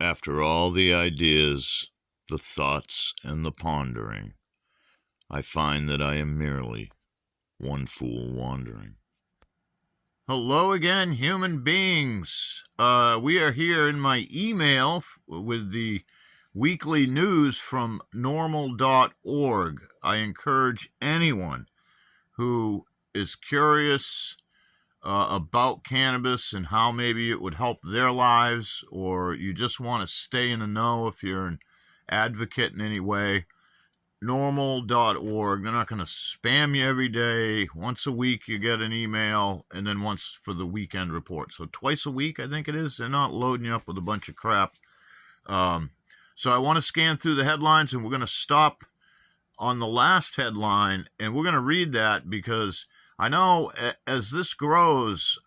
After all the ideas, the thoughts, and the pondering, I find that I am merely one fool wandering. Hello again, human beings. We are here in my email with the weekly news from normal.org. I encourage anyone who is curious about cannabis and how maybe it would help their lives, or you just want to stay in the know if you're an advocate in any way, normal.org. They're not going to spam you every day. Once a week you get an email, and then once for the weekend report. So twice a week, I think it is. They're not loading you up with a bunch of crap. So I want to scan through the headlines, and we're going to stop on the last headline, and we're going to read that because I know as this grows,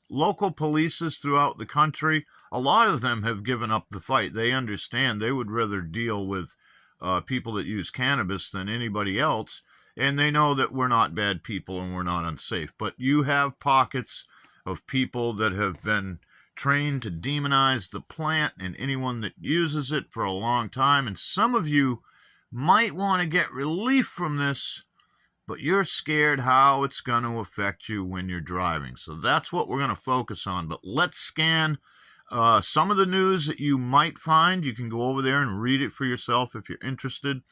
local polices throughout the country, a lot of them have given up the fight. They understand they would rather deal with people that use cannabis than anybody else, and they know that we're not bad people and we're not unsafe. But you have pockets of people that have been trained to demonize the plant and anyone that uses it for a long time, and some of you might want to get relief from this, but you're scared how it's going to affect you when you're driving. So that's what we're going to focus on. But let's scan some of the news that you might find. You can go over there and read it for yourself if you're interested.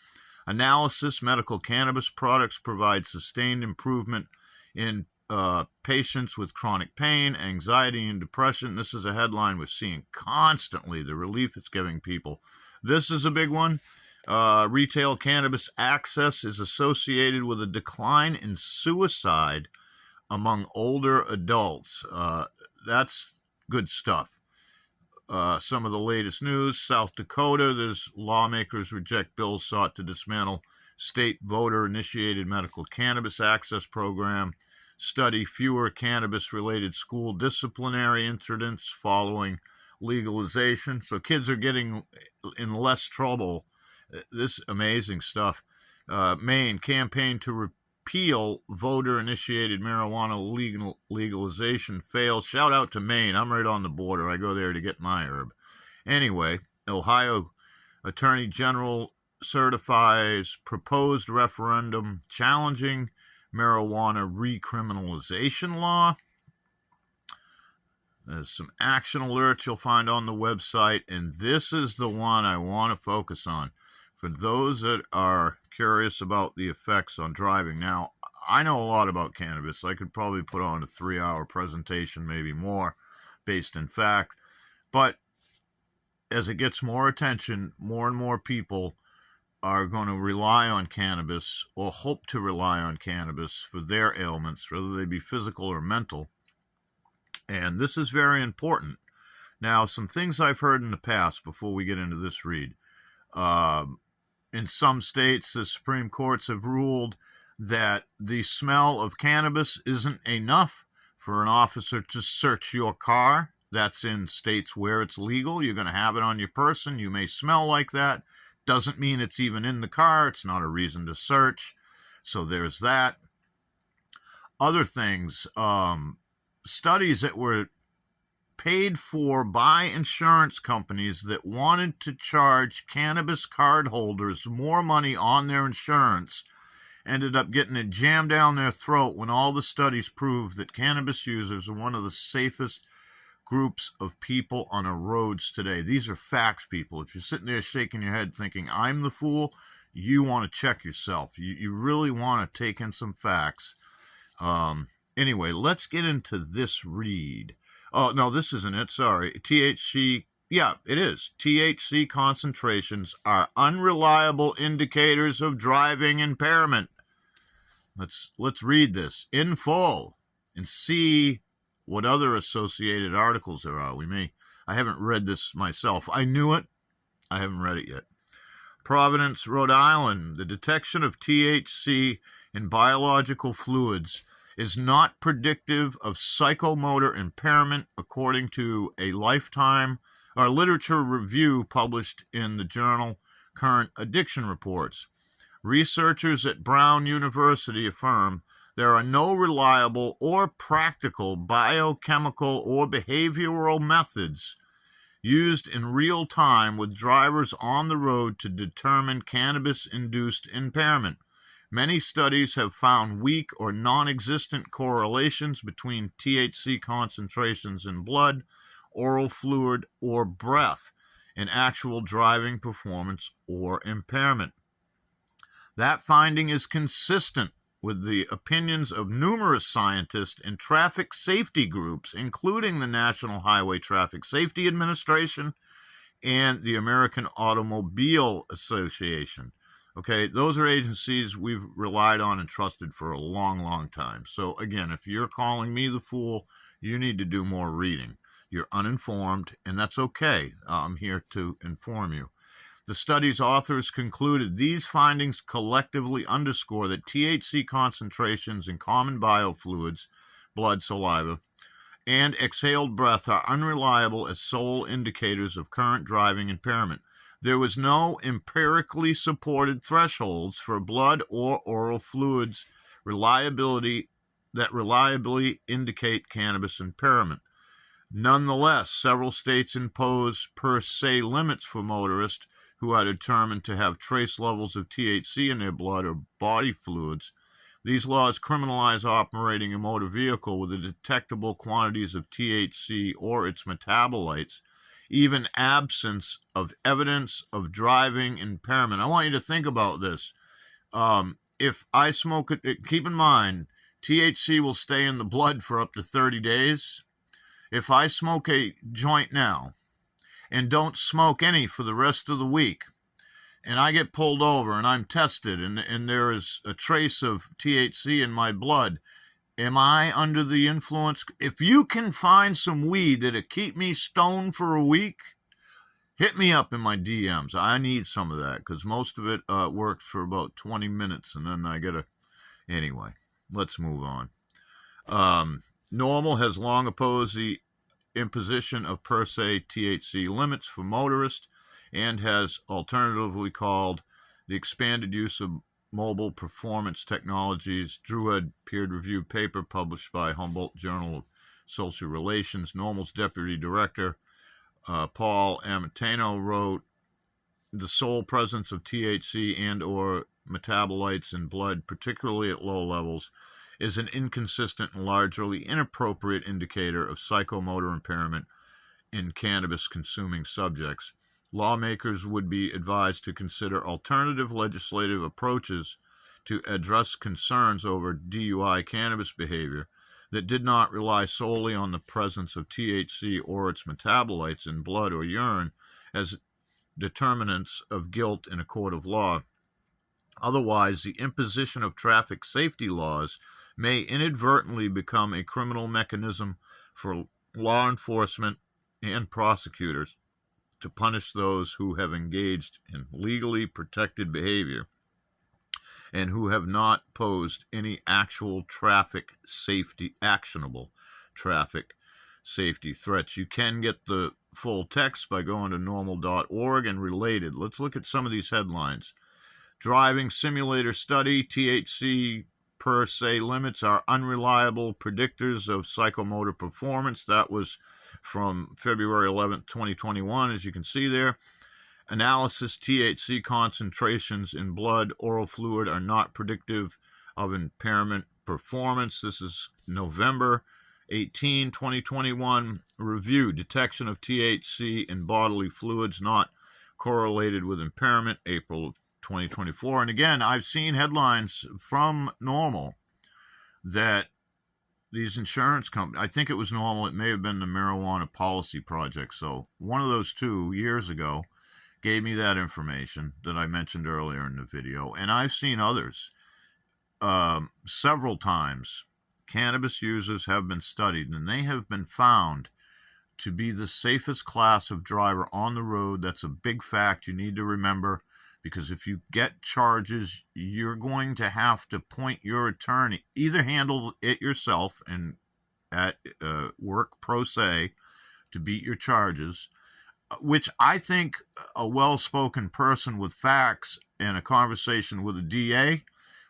Analysis: medical cannabis products provide sustained improvement in patients with chronic pain, anxiety, and depression. This is a headline we're seeing constantly, the relief it's giving people. This is a big one. Retail cannabis access is associated with a decline in suicide among older adults. That's good stuff. Some of the latest news: South Dakota, there's lawmakers reject bills sought to dismantle state voter-initiated medical cannabis access program. Study: fewer cannabis-related school disciplinary incidents following legalization. So kids are getting in less trouble. This amazing stuff. Maine, campaign to repeal voter-initiated marijuana legalization fails. Shout out to Maine. I'm right on the border. I go there to get my herb. Anyway, Ohio Attorney General certifies proposed referendum challenging marijuana recriminalization law. There's some action alerts you'll find on the website, and this is the one I want to focus on for those that are curious about the effects on driving. Now, I know a lot about cannabis. I could probably put on a 3-hour presentation, maybe more, based in fact. But as it gets more attention, more and more people are going to rely on cannabis or hope to rely on cannabis for their ailments, whether they be physical or mental. And this is very important. Now, some things I've heard in the past before we get into this read. In some states, the Supreme Courts have ruled that the smell of cannabis isn't enough for an officer to search your car. That's in states where it's legal. You're going to have it on your person. You may smell like that. Doesn't mean it's even in the car. It's not a reason to search. So there's that. Other things, studies that were paid for by insurance companies that wanted to charge cannabis card holders more money on their insurance ended up getting it jammed down their throat when all the studies proved that cannabis users are one of the safest groups of people on our roads today. These are facts, people. If you're sitting there shaking your head thinking I'm the fool, you want to check yourself. You really want to take in some facts. Anyway, let's get into this read. Oh, no, this isn't it. Sorry. THC. Yeah, it is. THC concentrations are unreliable indicators of driving impairment. Let's read this in full and see what other associated articles there are. I haven't read this myself. I knew it. I haven't read it yet. Providence, Rhode Island. The detection of THC in biological fluids is not predictive of psychomotor impairment, according to a literature review published in the journal Current Addiction Reports. Researchers at Brown University affirm there are no reliable or practical biochemical or behavioral methods used in real time with drivers on the road to determine cannabis-induced impairment. Many studies have found weak or non-existent correlations between THC concentrations in blood, oral fluid, or breath in actual driving performance or impairment. That finding is consistent with the opinions of numerous scientists and traffic safety groups, including the National Highway Traffic Safety Administration and the American Automobile Association. Okay, those are agencies we've relied on and trusted for a long, long time. So again, if you're calling me the fool, you need to do more reading. You're uninformed, and that's okay. I'm here to inform you. The study's authors concluded these findings collectively underscore that THC concentrations in common biofluids, blood, saliva, and exhaled breath are unreliable as sole indicators of current driving impairment. There was no empirically supported thresholds for blood or oral fluids reliably indicate cannabis impairment. Nonetheless, several states impose per se limits for motorists who are determined to have trace levels of THC in their blood or body fluids. These laws criminalize operating a motor vehicle with the detectable quantities of THC or its metabolites, even absence of evidence of driving impairment. I want you to think about this. If I smoke it, keep in mind, THC will stay in the blood for up to 30 days. If I smoke a joint now and don't smoke any for the rest of the week, and I get pulled over and I'm tested and there is a trace of THC in my blood, am I under the influence? If you can find some weed that'll keep me stoned for a week, hit me up in my DMs. I need some of that because most of it works for about 20 minutes and then I get a... Anyway, let's move on. NORML has long opposed the imposition of per se THC limits for motorists and has alternatively called the expanded use of mobile performance technologies. Druid peer-reviewed paper published by Humboldt Journal of Social Relations. NORML's deputy director, Paul Amatino, wrote, the sole presence of THC and or metabolites in blood, particularly at low levels, is an inconsistent and largely inappropriate indicator of psychomotor impairment in cannabis-consuming subjects. Lawmakers would be advised to consider alternative legislative approaches to address concerns over DUI cannabis behavior that did not rely solely on the presence of THC or its metabolites in blood or urine as determinants of guilt in a court of law. Otherwise, the imposition of traffic safety laws may inadvertently become a criminal mechanism for law enforcement and prosecutors to punish those who have engaged in legally protected behavior and who have not posed any actual actionable traffic safety threats. You can get the full text by going to normal.org and related. Let's look at some of these headlines. Driving simulator study, THC per se limits are unreliable predictors of psychomotor performance. That was from February 11th, 2021, as you can see there. Analysis, THC concentrations in blood, oral fluid are not predictive of impairment performance. This is November 18, 2021. Review, detection of THC in bodily fluids not correlated with impairment, April of 2024. And again, I've seen headlines from NORML that these insurance companies, I think it was NORML, it may have been the Marijuana Policy Project. So one of those two years ago gave me that information that I mentioned earlier in the video. And I've seen others several times. Cannabis users have been studied and they have been found to be the safest class of driver on the road. That's a big fact you need to remember, because if you get charges, you're going to have to point your attorney, either handle it yourself and at work pro se to beat your charges, which I think a well-spoken person with facts and a conversation with a DA,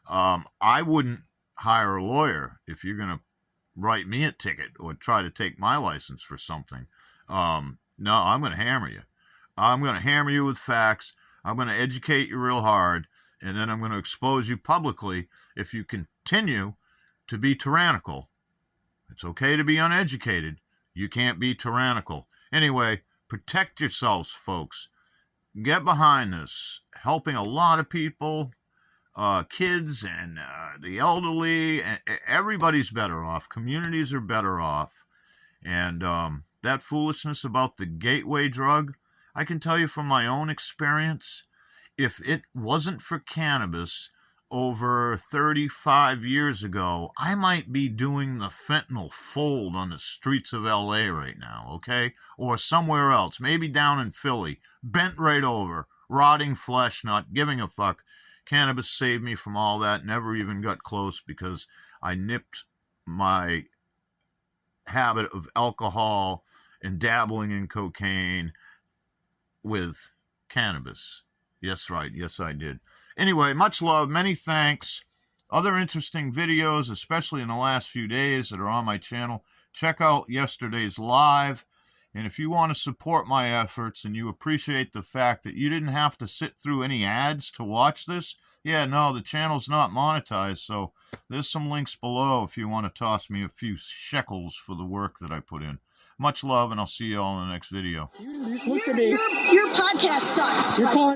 I wouldn't hire a lawyer if you're going to write me a ticket or try to take my license for something. No, I'm going to hammer you. I'm going to hammer you with facts. I'm going to educate you real hard, and then I'm going to expose you publicly if you continue to be tyrannical. It's okay to be uneducated. You can't be tyrannical. Anyway, protect yourselves, folks. Get behind this. Helping a lot of people, kids and the elderly. Everybody's better off. Communities are better off. And that foolishness about the gateway drug, I can tell you from my own experience, if it wasn't for cannabis over 35 years ago, I might be doing the fentanyl fold on the streets of LA right now, okay? Or somewhere else, maybe down in Philly, bent right over, rotting flesh, not giving a fuck. Cannabis saved me from all that, never even got close because I nipped my habit of alcohol and dabbling in cocaine with cannabis. Yes, right. Yes, I did. Anyway, much love. Many thanks. Other interesting videos, especially in the last few days, that are on my channel. Check out yesterday's live. And if you want to support my efforts and you appreciate the fact that you didn't have to sit through any ads to watch this, yeah, no, the channel's not monetized. So there's some links below if you want to toss me a few shekels for the work that I put in. Much love, and I'll see you all in the next video. Your podcast sucks.